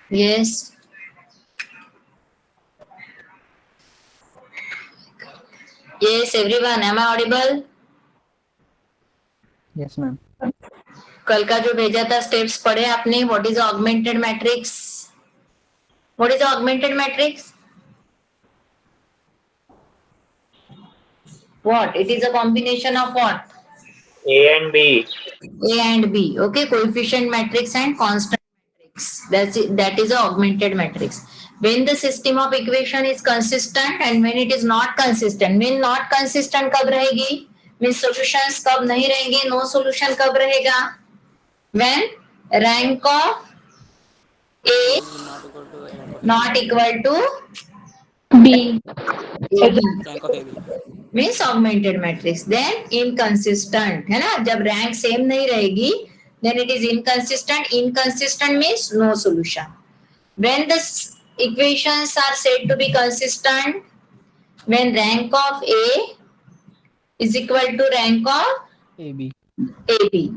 Yes. Yes, everyone. Am I audible? Yes, ma'am. कल का जो भेजा था स्टेप्स पढ़े आपने? What is augmented matrix? What is augmented matrix? What? It is a combination of what? A and B. A and B. Okay, coefficient matrix and constant matrix. That is a augmented matrix. When the system of equation is consistent and when it is not consistent. When not consistent कब रहेगी? Means solutions कब नहीं रहेंगे? No solution कब रहेगा? When rank of A not equal to B. AB. Rank of AB. Means augmented matrix. Then inconsistent है ना, जब रैंक सेम नहीं रहेगी then it is inconsistent. Inconsistent means no solution. When the equations are said to be consistent, when rank of A is equal to rank of AB. AB,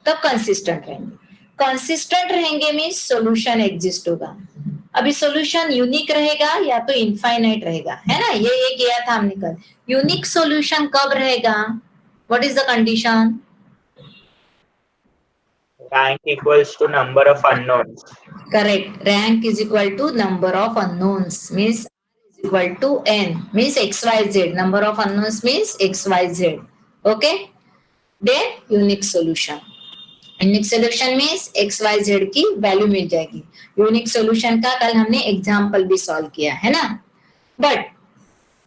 तब consistent रहेंगे. Consistent रहेंगे means solution exist होगा. अभी solution unique रहेगा या तो infinite रहेगा, है ना. ये किया था हमने कल. यूनिक सॉल्यूशन कब रहेगा? What is the condition? Rank equals to number of unknowns. Correct. Rank is equal to number of unknowns means is equal to n means xyz. Number of unknowns means xyz. Okay. Then unique solution. Unique solution means X Y Z की value मिल जाएगी. Unique solution का कल हमने example भी solve किया है ना. बट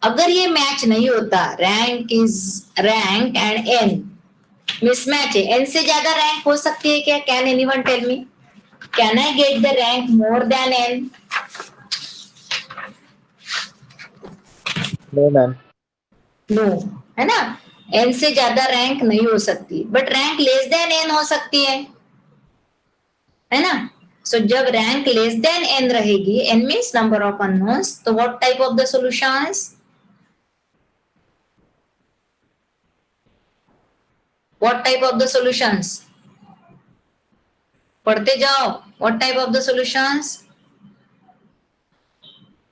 अगर ये मैच नहीं होता, रैंक एंड एन मिसमैच है. एन से ज्यादा रैंक हो सकती है क्या? Can anyone tell me? Can I get the rank more than N? No, ma'am. No, है ना. एन से ज्यादा रैंक नहीं हो सकती, but rank less than N हो सकती है ना. सो जब रैंक लेस देन एन रहेगी, N means number of unknowns, तो what type of the solutions? What type of the solutions? पढ़ते जाओ. What type of the solutions?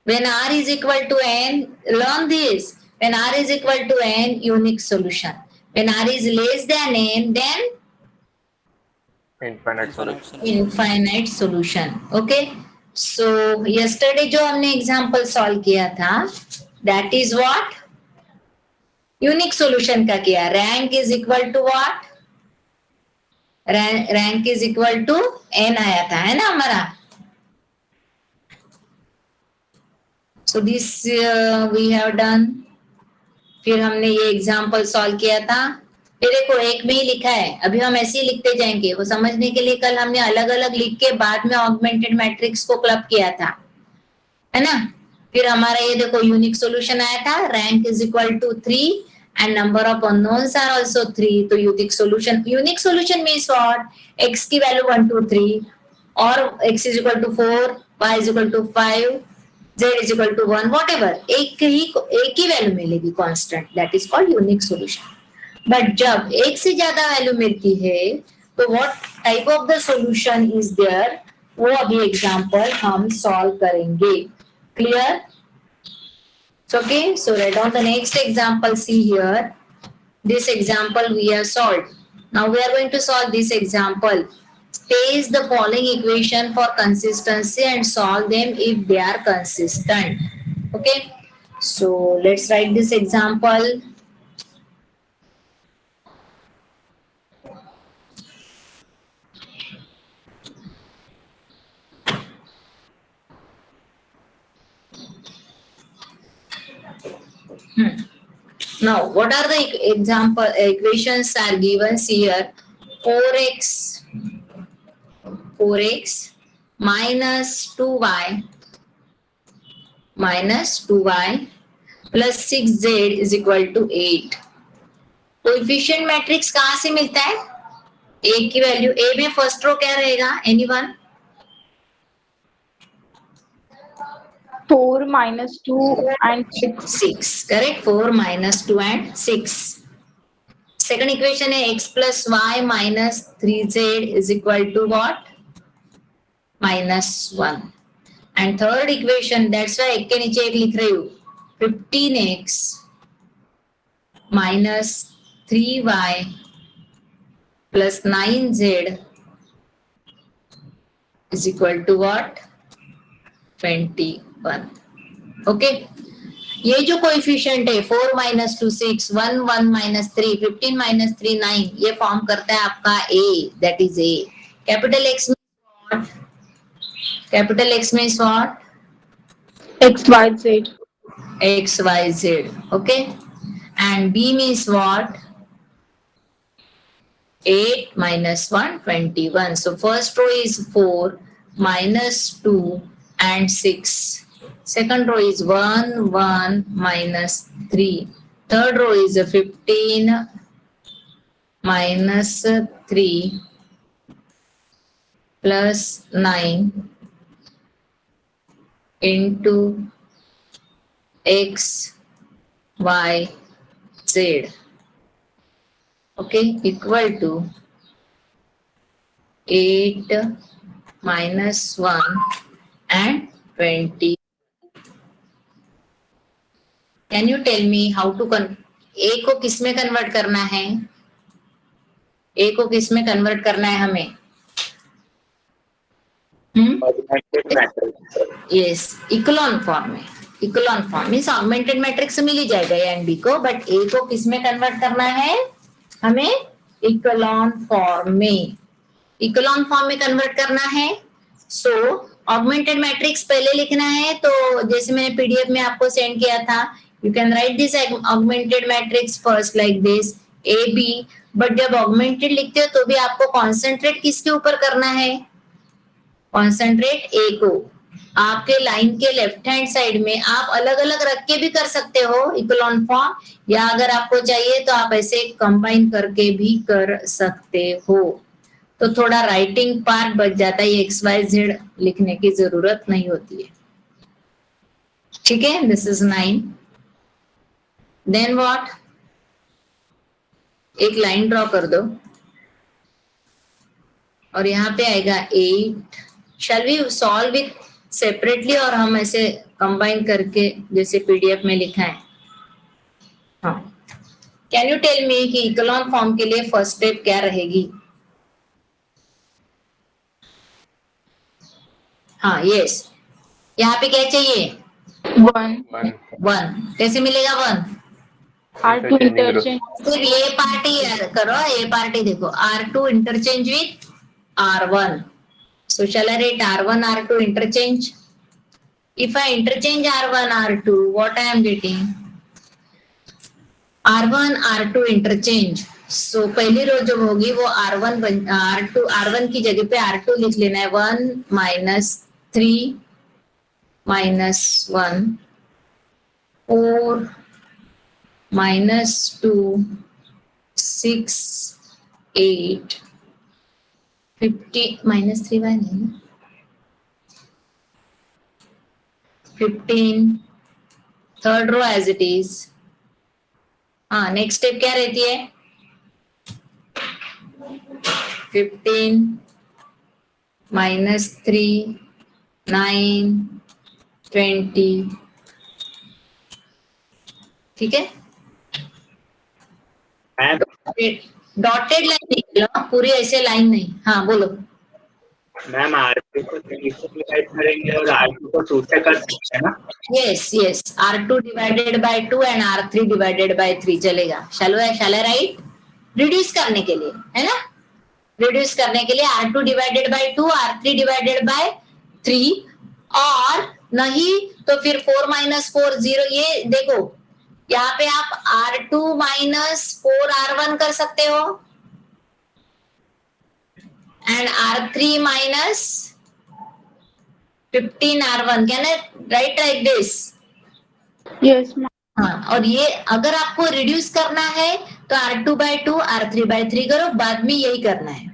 When r is equal to n, learn this. When r is equal to n, unique solution. When r is less than n, then Infinite solution. infinite solution. Okay. So yesterday जो हमने example solve किया था, that is what? Unique solution का किया. Rank is equal to what? Rank is equal to n आया था, है ना हमारा. So this we have done. फिर हमने ये एग्जाम्पल सॉल्व किया था. फिर देखो एक में ही लिखा है, अभी हम ऐसे ही लिखते जाएंगे. वो समझने के लिए कल हमने अलग अलग लिख के बाद में ऑगमेंटेड मैट्रिक्स को क्लब किया था, है ना. फिर हमारा ये देखो यूनिक सॉल्यूशन आया था. Rank is equal to 3 and number of unknowns are also 3. तो unique solution means what? x की वैल्यू 1 2 3 और x is equal to 4, y is equal to 5, z is equal to 1, whatever, एक ही value मिलेगी constant. That is called unique solution. But जब एक से ज्यादा वैल्यू मिलती है तो what type of the solution is there, वो अभी एग्जांपल हम सॉल्व करेंगे. Clear? Okay. So write down the next example. See here this example we have solved. Now we are going to solve this example. State the following equation for consistency and solve them if they are consistent. Okay. So let's write this example. Now what are the example equations are given here? 4x minus 2y plus 6z is equal to 8. Coefficient matrix कहां से मिलता है? a की value, a में first row क्या रहेगा? Anyone? 4 minus 2 and 6. 6. Correct. 4 minus 2 and 6. Second equation है x plus y minus 3z is equal to what? -1. And third equation, that's why एक के नीचे एक लिख रही हूँ, 15x minus 3y plus 9z is equal to what? 21. Okay, ये जो कोएफिशिएंट है 4 minus 2 6, 1 1 minus 3, 15 minus 3 9, ये फॉर्म करता है आपका a, that is a. Capital X means what? Capital X means what? X, Y, Z. X Y Z. Okay, and B means what? 8 minus 1 21. So first row is 4 minus 2 and 6. Second row is 1 1 minus 3. Third row is 15 minus 3 plus 9 into X Y Z. Okay, equal to 8 minus 1 and 20. Can you tell me how to A को किस में convert करना है? A को किस में convert करना है हमें? Augmented matrix. यस, इकोलॉन फॉर्म में. इकोलॉन फॉर्म मीन्स ऑगमेंटेड मैट्रिक्स मिल ही जाएगा ए एंड बी को, बट ए को किस में कन्वर्ट करना है हमें? इकोलॉन फॉर्म में. इकोलॉन फॉर्म में कन्वर्ट करना है. सो ऑगमेंटेड मैट्रिक्स पहले लिखना है, तो जैसे मैंने पीडीएफ में आपको सेंड किया था, you can write this augmented matrix first like this A B. But जब ऑगमेंटेड लिखते हो तो भी आपको कॉन्सेंट्रेट किसके ऊपर करना है? कॉन्सेंट्रेट ए को. आपके लाइन के लेफ्ट हैंड साइड में आप अलग अलग रख के भी कर सकते हो इकोलॉन फॉर्म, या अगर आपको चाहिए तो आप ऐसे कंबाइन करके भी कर सकते हो. तो थोड़ा राइटिंग पार्ट बच जाता है, एक्स वाई जेड लिखने की जरूरत नहीं होती है. ठीक है, दिस इज 9. Then what? एक लाइन ड्रॉ कर दो और यहाँ पे आएगा 8. Shall we solve it separately और हम ऐसे कंबाइन करके जैसे पीडीएफ में लिखा है? हाँ, कैन यू टेल मी कि इकोलॉन फॉर्म के लिए फर्स्ट स्टेप क्या रहेगी? हाँ, यस. यहाँ पे क्या चाहिए? 1. कैसे मिलेगा 1? R2 interchange. सिर्फ ये पार्टी करो, ये पार्टी देखो, R2 interchange with R1. So shall I write R1, R2 interchange? If I interchange R1, R2, what I am getting? R1, R2 interchange. So पहली रो जो होगी वो R1 R2, R1 की जगह पे R2 लिख लेना है. 1 minus 3 minus 1, 4 minus 2, 6, 8, 50 minus 3 by 9, 15. Third row as it is. हाँ, नेक्स्ट स्टेप क्या रहती है? 15 minus 3, 9, 20. ठीक है, डॉटेड लाइन निकलो, पूरी ऐसे लाइन नहीं. हाँ बोलो मैम. R2 को 3 से डिवाइड करेंगे और R2 को 2 से कर सकते हैं ना? Yes yes. R2 divided by 2 and R3 divided by 3 चलेगा. शैल आई राइट? रिड्यूस करने के लिए है ना, रिड्यूस करने के लिए R2 divided by 2, R3 divided by 3, और नहीं तो फिर 4 minus 4 0. ये देखो यहाँ पे आप R2 minus 4 R1 कर सकते हो and R3 minus 15 R1. Can I right like this? Yes, ma'am. हाँ, और ये अगर आपको रिड्यूस करना है तो R2 by 2, R3 by 3 करो, बाद में यही करना है.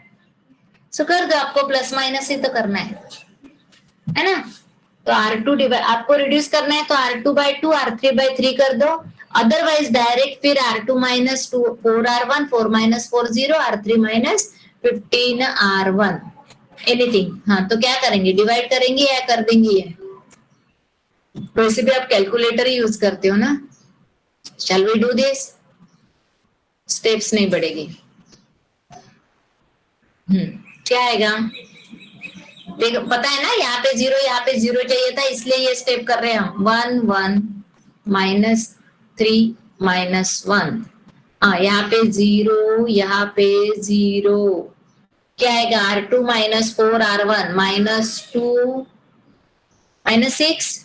सो कर दो, आपको प्लस माइनस ही तो करना है ना. तो R2 आपको रिड्यूस करना है तो R2 by 2, R3 by 3 कर दो. अदरवाइज डायरेक्ट फिर R2 minus 2 4 R1, 4 minus 4 0, R3 minus 15 R1 anything. हाँ, तो क्या करेंगे? डिवाइड करेंगे या कर देंगे? ये तो वैसे भी आप कैलकुलेटर ही यूज करते हो ना. Shall we do this. Steps नहीं बढ़ेगी. क्या आएगा? देखो पता है ना, यहाँ पे जीरो चाहिए था, इसलिए ये स्टेप कर रहे हैं हम. 1 1 -3 -1. हाँ, यहाँ पे 0, यहाँ पे 0. क्या आएगा? R2 -4 R1 -2 -6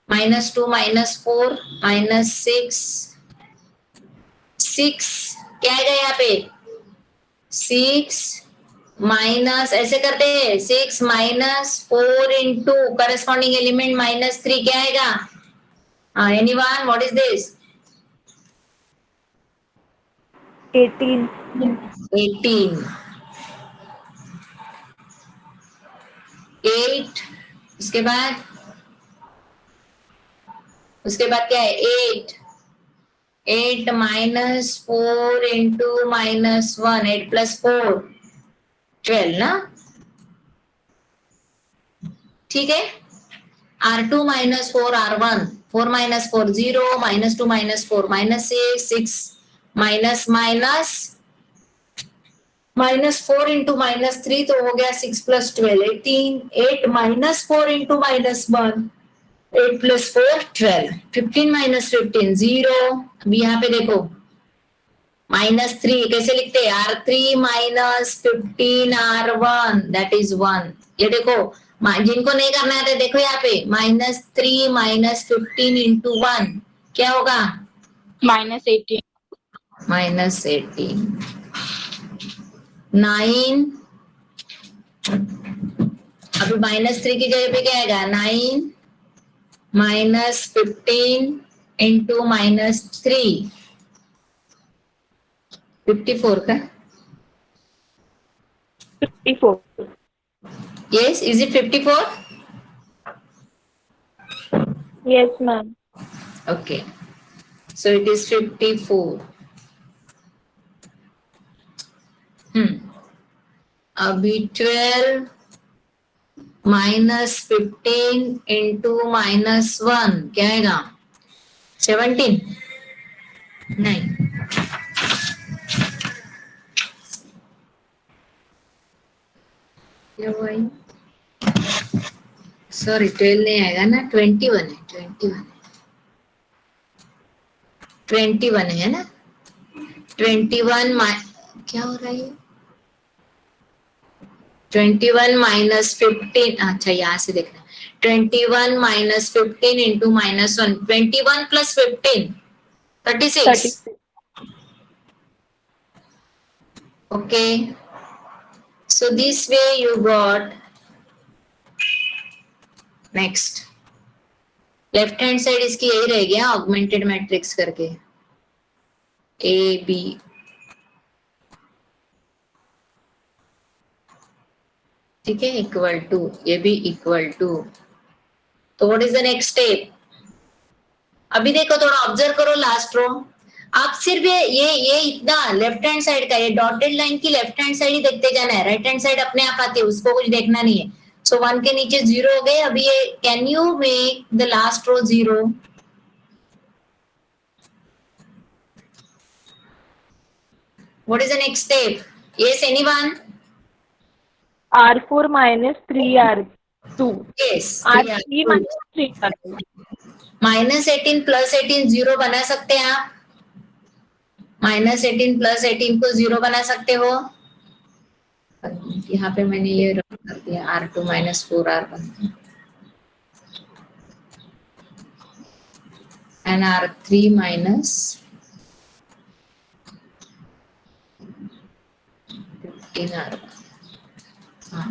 -2 -4 -6 6. क्या आएगा यहाँ पे? 6 माइनस, ऐसे करते हैं 6 -4 इंटू करस्पॉन्डिंग एलिमेंट -3. क्या आएगा? Anyone, what is this? 18. 18. 8. उसके बाद क्या है? 8 -4 इंटू -1. 8 + 4 12 ना. ठीक है. R2 -4 R1 4 -4 0 -2 -4 -6 -4 इंटू -3 तो हो गया 6 + 12 18. 8 -4 इंटू -1 8 + 4 12. 15 - 15 0. अभी यहाँ पे देखो -3 कैसे लिखते हैं? R3 -15 R1 that is 1. ये देखो, जिनको नहीं करना है तो देखो यहाँ पे -3 -15 इंटू 1 क्या होगा? -18. -18. 9. अभी -3 की जगह पे क्या आएगा? 9 -15 इंटू -3 54 का. 54. Yes, is it 54? Yes, ma'am. Okay, so it is 54. अभी 12 -15 इंटू -1 क्या आएगा? 17. नहीं, क्या हुआ? सॉरी, 12 नहीं आएगा ना, 21 है. 21 है ना. 21 क्या हो रहा है? 21 - 15. अच्छा, यहाँ से देखना. 21 - 15 into -1. 21 + 15 36. Okay, so this way you got. Next, left hand side इसकी यही रह गया, ऑगमेंटेड मैट्रिक्स करके AB. ठीक है, इक्वल टू, ये भी इक्वल टू. तो what is the next step? अभी देखो, थोड़ा ऑब्जर्व करो लास्ट रो. आप सिर्फ ये इतना लेफ्ट हैंड साइड का, ये डॉटेड लाइन की लेफ्ट हैंड साइड ही देखते जाना है. राइट हैंड साइड अपने आप आती है, उसको कुछ देखना नहीं है. सो 1 के नीचे 0 हो गए. अभी ये can you make the last row 0? What is the next step? Yes, anyone? R4 -3 R2. Yes. R3 -3 R2. -18 + 18 0 बना सकते हैं आप. -18 + 18 को 0 बना सकते हो. यहाँ पे मैंने ये रख कर दिया, R2 -4 R1 and R3 -15 R1. हाँ,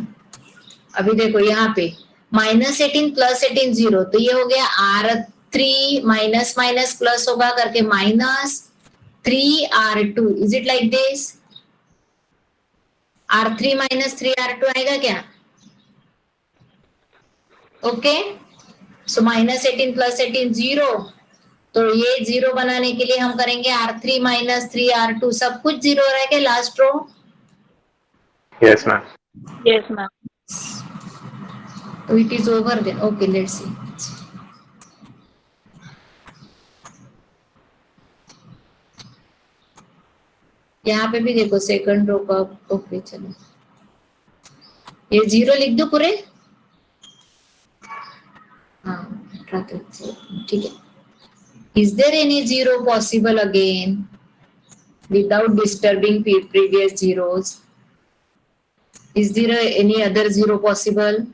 अभी देखो यहाँ पे -18 + 18 0, तो ये हो गया R3 माइनस प्लस होगा करके -3 R2. Is it like this? R3 -3 R2 आएगा क्या? ओके, सो -18 + 18 0. तो ये 0 बनाने के लिए हम करेंगे R3 -3 R2. सब कुछ 0 रहेगा last row. Yes, ma'am. Yes, ma'am. So it is over then. Okay, let's see. यहाँ पे भी देखो सेकंड रो का, ओके चलो ये 0 लिख दो पूरे, हाँ ठीक है. Is there any zero possible again without disturbing previous zeros? Is there any other zero possible?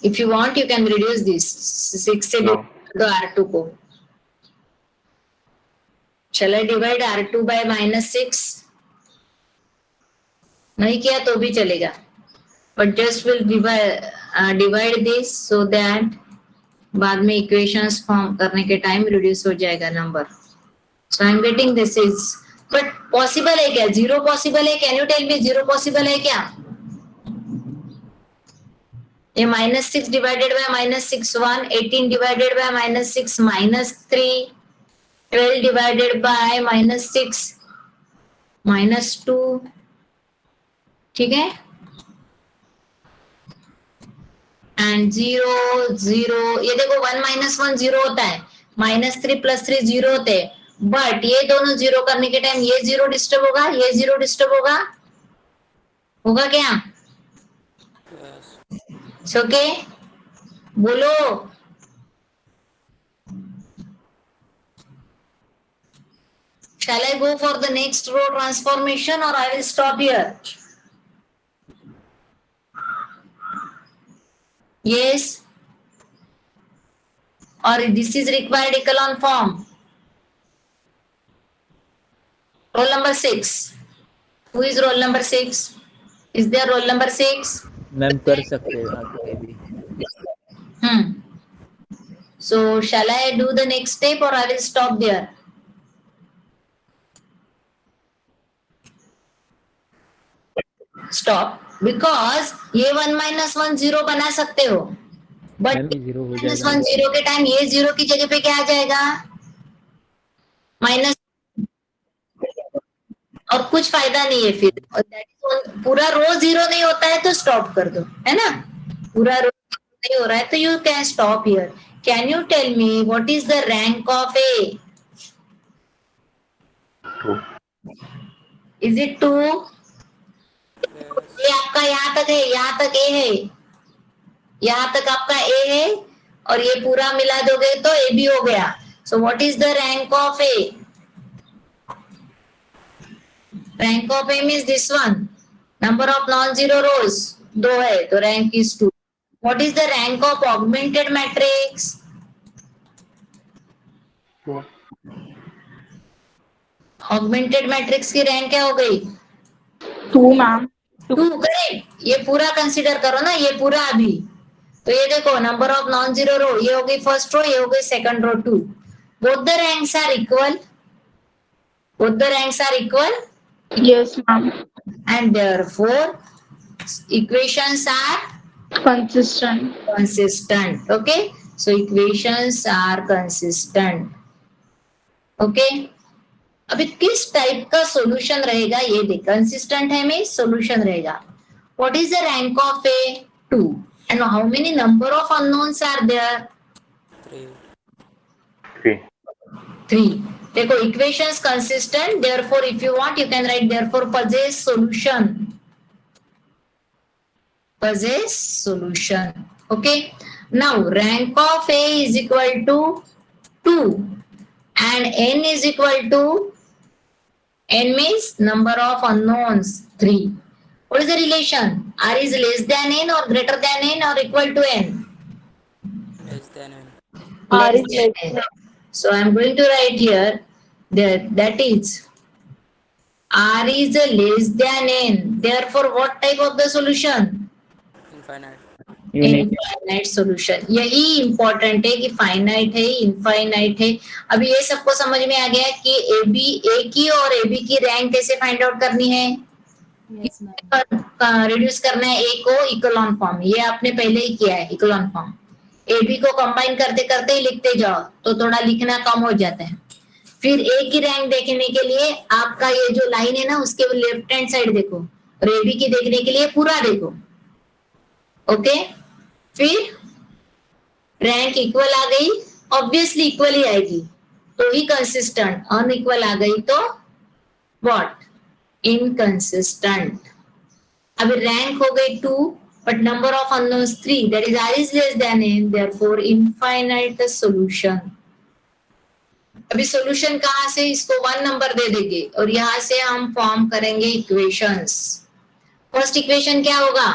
If you want, you can reduce this 6 से No. the R2 को. Shall I divide R2 by -6? नहीं किया तो भी चलेगा. But just will divide this so that बाद में equations form करने के time reduce हो जाएगा number. So I am getting this is, but possible है क्या? Zero possible है? Can you tell me zero possible है क्या? ये -6 divided by -6 1, 18 divided by -6 -3, 12 divided by -6 -2, ठीक है? And 0 0, ये देखो 1 - 1 0 होता है, -3 + 3 0 होते हैं, बट ये दोनों 0 करने के टाइम ये 0 डिस्टर्ब होगा, ये 0 डिस्टर्ब होगा क्या? ओके बोलो. Shall I go for the next row transformation or I will stop here? Yes. Or this is required echelon form. Roll number 6. Who is roll number 6? Is there roll number 6? Ma'am कर सकते हैं आगे भी. So shall I do the next step or I will stop there? Stop, because ये 1 - 1 0 बना सकते हो, but ma'am 0 हो -1 जाएगा. 0 के टाइम ये 0 की जगह पे क्या आ जाएगा? माइनस, और कुछ फायदा नहीं है फिर. और पूरा रो 0 नहीं होता है तो स्टॉप कर दो, है ना? पूरा रो नहीं हो रहा है तो you can stop here. Can you tell me what is the rank of A? Is it 2? ये आपका यहाँ तक है, यहाँ तक ए है, यहाँ तक आपका ए है, और ये पूरा मिला दोगे तो ए भी हो गया. So what is the rank of A? Rank of A means this one. Number of non zero रोज 2 है तो rank is 2. What is the rank of augmented matrix? Augmented matrix की रैंक क्या हो गई? 2 मैम. 2. करेक्ट. ये पूरा consider करो ना, ये पूरा अभी. तो ये देखो number of non zero row, ये हो गई फर्स्ट रो, ये हो गई second row 2. Both the ranks are equal. Both the ranks are equal. Yes ma'am. And therefore equations are consistent. Okay, so equations are consistent. Okay, अभी किस type का solution रहेगा ये देख. कंसिस्टेंट है में सॉल्यूशन रहेगा. What is the rank of A? 2. And how many number of unknowns are there? 3. देखो equations consistent, therefore if you want you can write therefore possess solution. Okay, now rank of A is equal to 2 and n is equal to, n means number of unknowns 3. What is the relation? R is less than n or greater than n or equal to n? Less than n. R is Less than n. So I am going to write here that is R is less than n. Therefore what type of the solution? Infinite solution. यही important है कि finite है, infinite है. अभी ये सबको समझ में आ गया कि ए की और AB की रैंक कैसे फाइंड आउट करनी है? रिड्यूस करना है ए को इकोलॉन फॉर्म. ये आपने पहले ही किया है इकोलॉन फॉर्म. AB को कंबाइन करते करते ही लिखते जाओ तो थोड़ा लिखना कम हो जाता है. फिर ए की रैंक देखने के लिए आपका ये जो लाइन है ना उसके लेफ्ट हैंड साइड देखो, और AB की देखने के लिए पूरा देखो. ओके, फिर रैंक इक्वल आ गई ऑब्वियसली इक्वल ही आएगी, तो ही कंसिस्टेंट। अनइक्वल आ गई तो व्हाट? इनकंसिस्टेंट। अभी रैंक हो गई 2 but number of unknowns 3, that is r is less than n, therefore infinite solution। अभी सॉल्यूशन कहां से? इसको 1 नंबर दे देंगे और यहां से हम फॉर्म करेंगे इक्वेशंस। फर्स्ट इक्वेशन क्या होगा?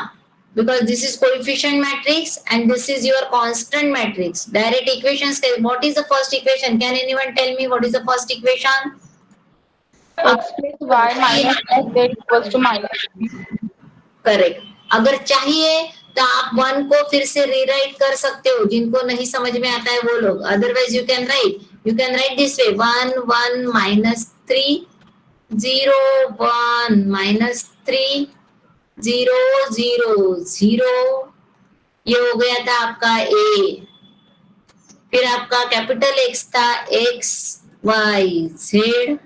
because this is coefficient matrix and this is your constant matrix, direct equations। what is the first equation? Can anyone tell me what is the first equation? x plus y minus z equals to minus 3। Correct. अगर चाहिए तो आप 1 को फिर से rewrite कर सकते हो, जिनको नहीं समझ में आता है वो लोग। Otherwise you can write this way, 1 1 minus 3 0 1 minus 3 0 0 0। ये हो गया था आपका ए। फिर आपका कैपिटल एक्स था, X Y Z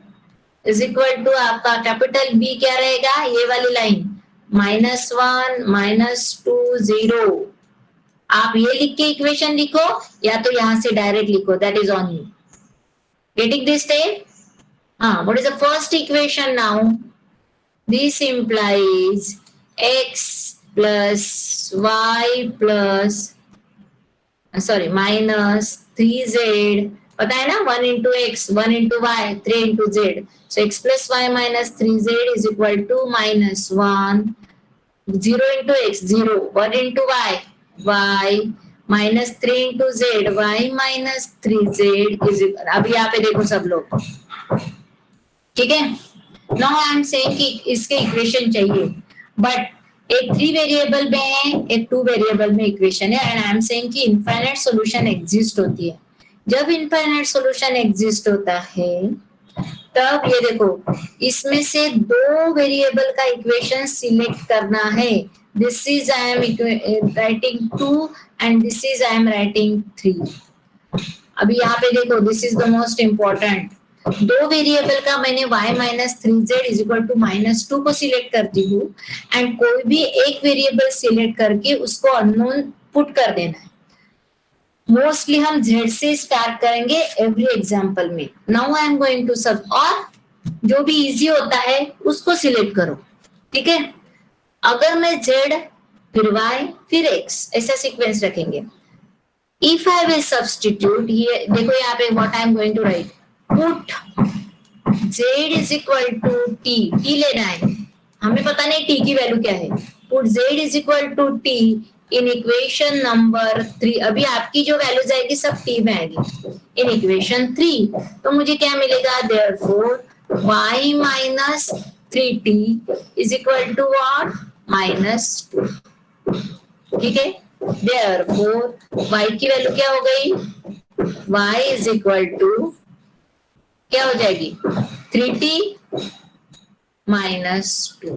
is equal to आपका कैपिटल बी क्या रहेगा? ये वाली लाइन, -1 -2 0। आप ये लिख के इक्वेशन लिखो या तो यहां से डायरेक्ट लिखो, that is on you. Getting this step? हाँ, what is the first equation now? This implies x plus y plus sorry minus 3z, पता है ना, 1 into x 1 into y 3 into z, so x plus y minus 3z is equal to -1 0 into x 0 1 into y y minus 3 into z y minus 3z is equal। अब यहाँ पे देखो सब लोग, ठीक है। नाउ आई एम सेइंग कि इसके इक्वेशन चाहिए, बट एक 3 वेरिएबल में है, एक 2 वेरिएबल में इक्वेशन है, एंड आई एम सेइंग कि इनफाइनाइट सॉल्यूशन एग्जिस्ट होती है। जब इनफाइनाइट सॉल्यूशन एग्जिस्ट होता है तब ये देखो, इसमें से 2 वेरिएबल का इक्वेशन सिलेक्ट करना है। This is I am writing 2 and this is I am writing 3। अभी यहाँ पे देखो, this is the most important. 2 variable का मैंने y minus 3z is equal to -2 को सिलेक्ट करती हूँ, एंड कोई भी एक वेरिएबल सिलेक्ट करके उसको अननोन पुट कर देना है। मोस्टली हम z से स्टार्ट करेंगे एवरी एग्जांपल में। Now I am going to sub, और जो भी इजी होता है उसको सिलेक्ट करो, ठीक है। अगर मैं z फिर y फिर x ऐसा सीक्वेंस रखेंगे। इफ आई विल सब्स्टिट्यूट, ये देखो यहाँ पे what I am going to write, put z is equal to t, t लेना है, हमें पता नहीं t की वैल्यू क्या है। Put z is equal to t in equation number 3। अभी आपकी जो वैल्यूज आएगी सब t में आएगी इन इक्वेशन 3। तो मुझे क्या मिलेगा? Therefore y minus 3t is equal to what? -2, ठीक है। देयरफॉर y की वैल्यू क्या हो गई? y इज इक्वल टू क्या हो जाएगी? 3t -2।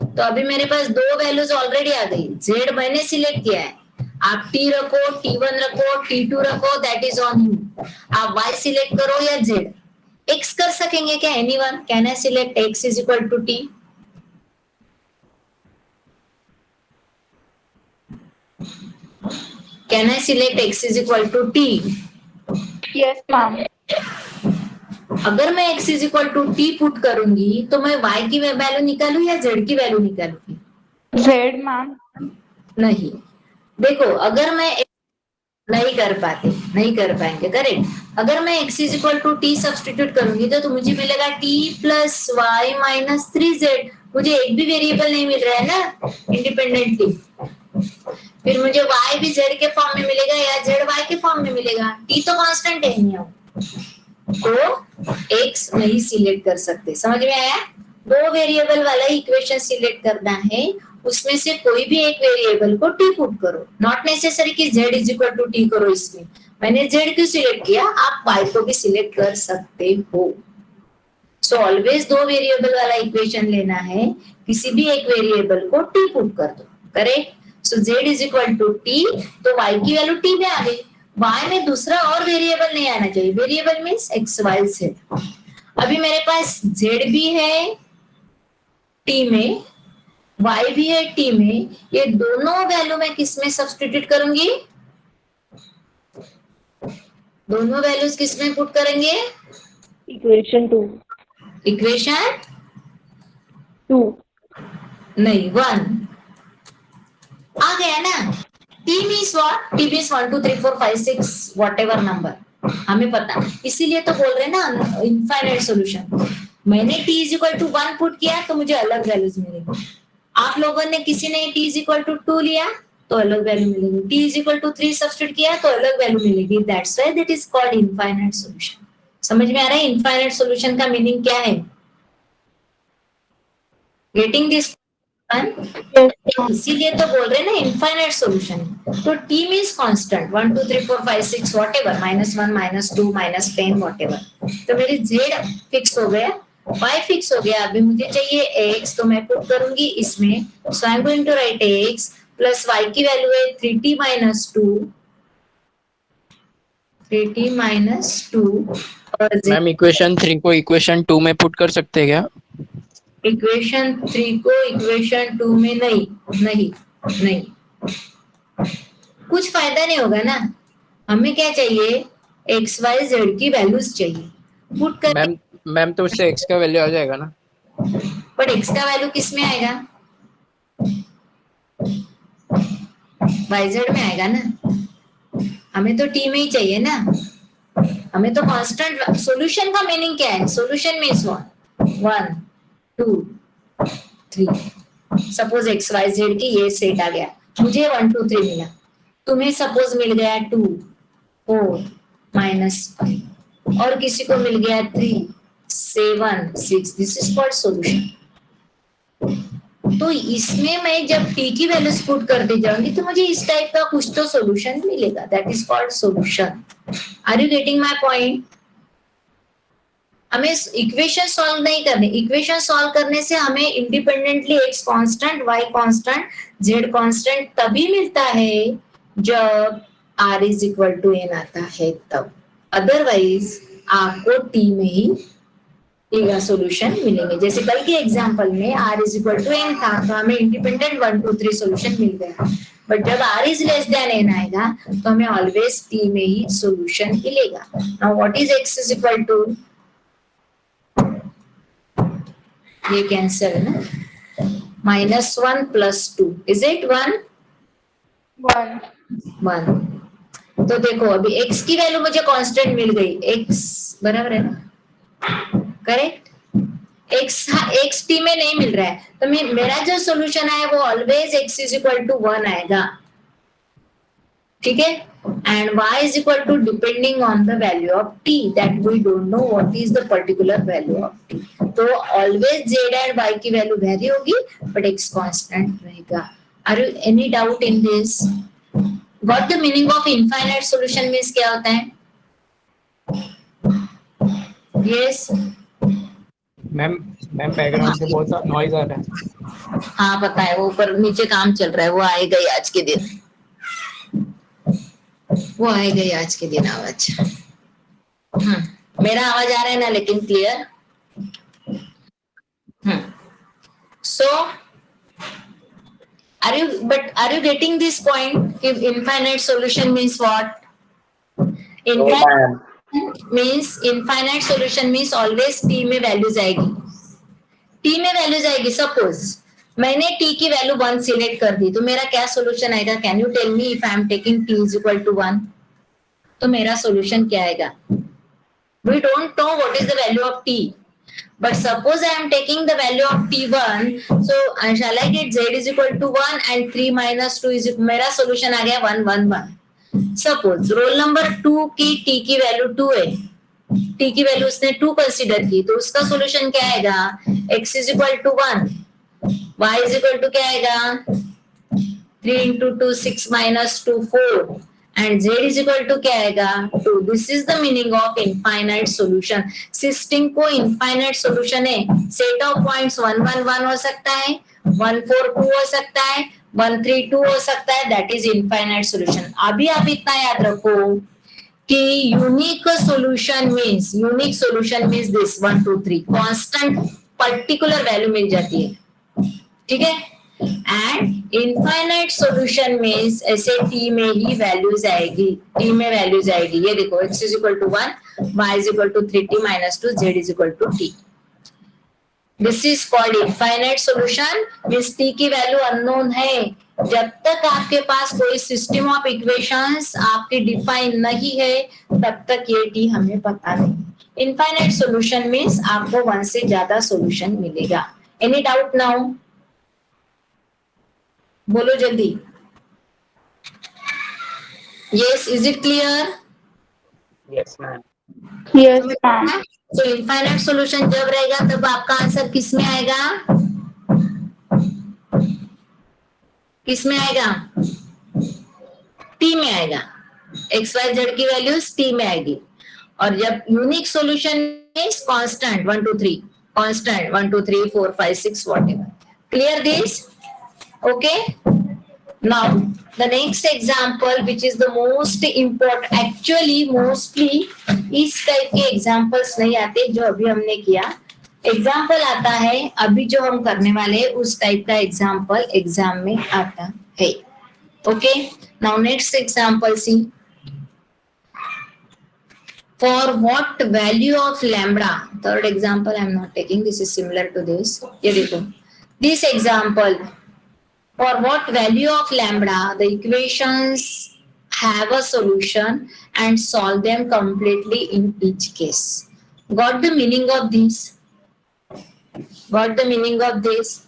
तो अभी मेरे पास 2 वैल्यूज ऑलरेडी आ गई। z मैंने सिलेक्ट किया है, आप t रखो, t1 रखो, t2 रखो, दैट इज ऑन यू। आप y सिलेक्ट करो या z। x कर सकेंगे क्या? Anyone can I select x is equal to t? Can I select x is equal to t? Yes, ma'am। अगर मैं x is equal to t put करूंगी तो मैं y की वैल्यू निकालू या z की वैल्यू निकालूंगी? Z, ma'am। नहीं, देखो, अगर मैं नहीं कर पाएंगे, करेक्ट। अगर मैं x is equal to t substitute करूंगी तो मुझे मिलेगा t plus Y minus 3z। मुझे एक भी वेरिएबल नहीं मिल रहा है ना इंडिपेंडेंटली। फिर मुझे y भी z के फॉर्म में मिलेगा या z y के फॉर्म में मिलेगा। t तो कांस्टेंट है नहीं, तो x नहीं सिलेक्ट कर सकते। समझ में आया? 2 वेरिएबल वाला इक्वेशन सिलेक्ट करना है, उसमें से कोई भी एक वेरिएबल को t पुट करो। नॉट नेसेसरी कि z is equal to t करो। इसमें मैंने z क्यों सिलेक्ट किया? आप y को भी सिलेक्ट कर सकते हो। सो ऑलवेज 2 वेरिएबल वाला इक्वेशन लेना है, किसी भी एक वेरिएबल को t पुट कर दो, correct. So z is equal to t, तो y की वैल्यू t में आ गई। y में दूसरा और वेरिएबल नहीं आना चाहिए। Variable means x y z। अभी मेरे पास z भी है t में, y भी है t में, ये दोनों वैल्यू मैं किस में सब्स्टिट्यूट करूंगी? दोनों वैल्यूज किस में पुट करेंगे? Equation 2. इक्वेशन 2. नहीं 1 आ गया ना. T means what? T means 1 2 3 4 5 6 whatever number हमें पता, इसीलिए तो बोल रहे हैं ना इनफाइनाइट सॉल्यूशन. मैंने t is equal to 1 put किया तो मुझे अलग वैल्यूज मिलेगी. आप लोगों ने किसी ने t इज इक्वल टू 2 लिया तो अलग वैल्यू मिलेगी. t is equal to 3 substitute किया तो अलग वैल्यू मिलेगी. That's why that is called infinite solution. समझ में आ रहा है इनफाइनाइट सॉल्यूशन का मीनिंग क्या है? Getting this? इसीलिए तो बोल रहे हैं ना इनफाइनाइट सॉल्यूशन. तो t means constant 1 2 3 4 5 6 whatever -1 -2 -10 whatever. तो मेरी z फिक्स हो गया, y फिक्स हो गया. अभी मुझे चाहिए x, तो मैं पुट करूंगी इसमें. So I am going to write x plus y की वैल्यू है 3t - 2 और मैम इक्वेशन 3 को इक्वेशन 2 में पुट कर सकते हैं क्या? इक्वेशन 3 को इक्वेशन 2 में नहीं नहीं नहीं, कुछ फायदा नहीं होगा ना. हमें क्या चाहिए? एक्स वाई जेड की वैल्यूज चाहिए. पुट कर. मैम तो उससे x का वैल्यू आ जाएगा ना? बट एक्स का वैल्यू किस में आएगा? वाई जेड में आएगा ना. हमें तो टी में ही चाहिए ना. हमें तो कांस्टेंट. सॉल्यूशन का मीनिंग क्या है? Solution means 1 2 3. Suppose X Y Z की ये सेट आ गया, मुझे 1 2 3 मिला. तुम्हें सपोज मिल गया 2 4 -5 और किसी को मिल गया 3 7 6. This is called solution. तो इसमें मैं जब t की वैल्यूज पुट करते जाऊंगी तो मुझे इस टाइप का कुछ तो सॉल्यूशन मिलेगा. That is called solution. Are you getting my point? हमें इक्वेशन सॉल्व नहीं करने. इक्वेशन सॉल्व करने से हमें independently x constant, y constant, z constant तभी मिलता है जब r is equal to n आता है तब. अदरवाइज आपको t में ही सॉल्यूशन मिलेंगे. जैसे कल के एग्जांपल में r is equal to n था तो हमें इंडिपेंडेंट 1 2 3 सॉल्यूशन मिल गया. बट जब r is less than n आएगा तो हमें ऑलवेज t में ही सॉल्यूशन मिलेगा. Now what is x is equal to? ये कैंसिल है ना. -1 + 2 इज इट 1 1. तो देखो अभी x की वैल्यू मुझे कांस्टेंट मिल गई. x बराबर है ना, करेक्ट. x t में नहीं मिल रहा है तो मेरा जो सॉल्यूशन है वो always x is equal to 1 आएगा. ठीक है. And y is equal to depending on the value of t that we don't know what is the particular value of t. तो ऑलवेज z एंड y की value vary होगी but x constant रहेगा. Are you any doubt in this? What the meaning of infinite solution means क्या होता है? Yes ma'am background से बहुत सा नॉइज आ रहा है. हाँ पता है, वो ऊपर नीचे काम चल रहा है. वो आएगा ही आज के दिन, वो आएगा ही आज के दिन आवाज. मेरा आवाज आ रहा है ना लेकिन clear? So are you getting this point? Infinite solution means what? Infinite solution means always t में वैल्यूज आएगी. t में वैल्यूज आएगी. सपोज मैंने t की वैल्यू 1 सिलेक्ट कर दी तो मेरा क्या सॉल्यूशन आएगा? Can you tell me if I am taking t is equal to 1 तो मेरा सॉल्यूशन क्या आएगा? We don't know what is the value of t, but suppose I am taking the value of t1, so shall I get z is equal to 1 and 3 minus 2 is मेरा solution आ गया 1 1 1. Suppose roll number 2 की t की value 2 है, t की value उसने 2 consider की तो उसका सॉल्यूशन क्या आएगा? x is equal to 1, y is equal to क्या आएगा? 3 into 2 6 minus 2 4 and z is equal to क्या आएगा? 2. This is the meaning of infinite solution. System को infinite solution है. सेट ऑफ पॉइंट्स 1 1 1 हो सकता है, 1 4 2 हो सकता है, 1 3 2 हो सकता है. That is infinite solution. अभी आप इतना याद रखो कि unique solution means this 1 2 3 constant particular value मिल जाती है. ठीक है. एंड इनफाइनाइट सॉल्यूशन मीन्स ऐसे t में ही वैल्यूज आएगी, t में वैल्यूज आएगी। ये देखो x is equal to 1, y is equal to 3t minus 2, z is equal to t। This is called infinite solution means t की वैल्यू अननोन है। जब तक आपके पास कोई सिस्टम ऑफ इक्वेशंस आपके डिफाइन नहीं है तब तक ये t हमें पता नहीं। इनफाइनाइट सॉल्यूशन मीन्स आपको 1 से ज्यादा सॉल्यूशन मिलेगा। Any doubt now? बोलो जल्दी। Yes, is it clear? Yes, ma'am. Yes, ma'am. तो इनफाइनाइट सॉल्यूशन जब रहेगा तब आपका आंसर किस में आएगा? किस में आएगा? टी में आएगा। एक्स वाई जेड की वैल्यूज टी में आएगी। और जब unique solution is constant 1 2 3, constant 1 2 3 4 5 6 whatever. Clear this? Okay. Now the next example which is the most important, actually mostly इस टाइप के एग्जाम्पल्स नहीं आते जो अभी हमने किया। एग्जाम्पल आता है अभी जो हम करने वाले उस टाइप का एग्जाम्पल एग्जाम में आता है। Okay, now next example C. For what value of lambda, third example I am not taking, this is similar to this। ये देखो this example, for what value of lambda the equations have a solution and solve them completely in each case। Got the meaning of this? Got the meaning of this?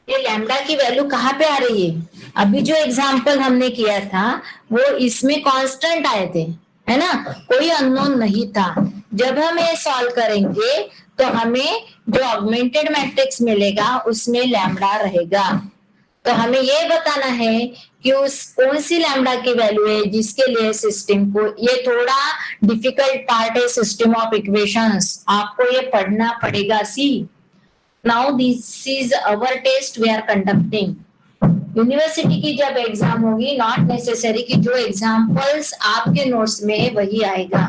ये lambda की value कहाँ पे आ रही है? अभी जो example हमने किया था वो इसमें कांस्टेंट आए थे, है ना, कोई अननोन नहीं था। जब हम ये सॉल्व करेंगे तो हमें जो ऑगमेंटेड मैट्रिक्स मिलेगा उसमें लैम्डा रहेगा। तो हमें ये बताना है कि उस कौन सी लैम्डा की वैल्यू है जिसके लिए सिस्टम को, ये थोड़ा डिफिकल्ट पार्ट है सिस्टम ऑफ इक्वेशंस, आपको ये पढ़ना पड़ेगा। See now this is our test we are conducting. University की जब एग्जाम होगी नॉट नेसेसरी कि जो एग्जाम्पल्स आपके नोट्स में है वही आएगा।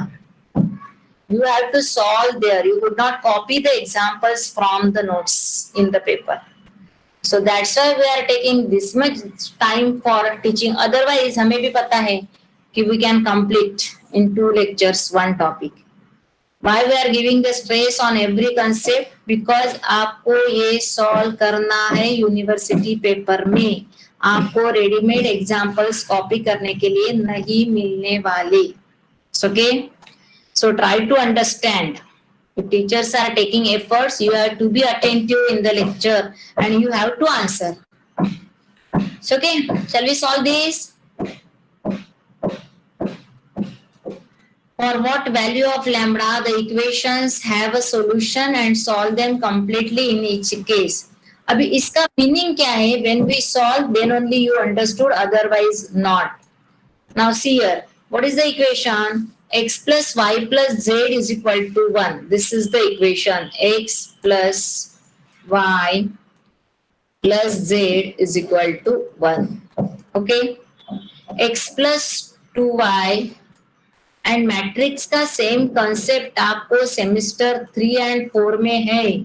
You have to solve there. You could not copy the examples from the notes in the paper. So that's why we are taking this much time for teaching. Otherwise, हमें भी पता है कि we can complete in 2 lectures one topic. Why we are giving the stress on every concept? Because आपको ये solve करना है university paper में। आपको रेडीमेड एग्जाम्पल्स कॉपी करने के लिए नहीं मिलने वाले। Okay? So try to understand. If teachers are taking efforts, you have to be attentive in the lecture and you have to answer. So, okay, shall we solve this? For what value of lambda the equations have a solution and solve them completely in each case. अभी इसका meaning क्या है? When we solve, then only you understood, otherwise not. Now see here, what is the equation? X plus y plus z is equal to 1. This is the equation. X plus y plus z is equal to 1. Okay. X plus 2y and matrix का same concept आपको semester 3 and 4 में है।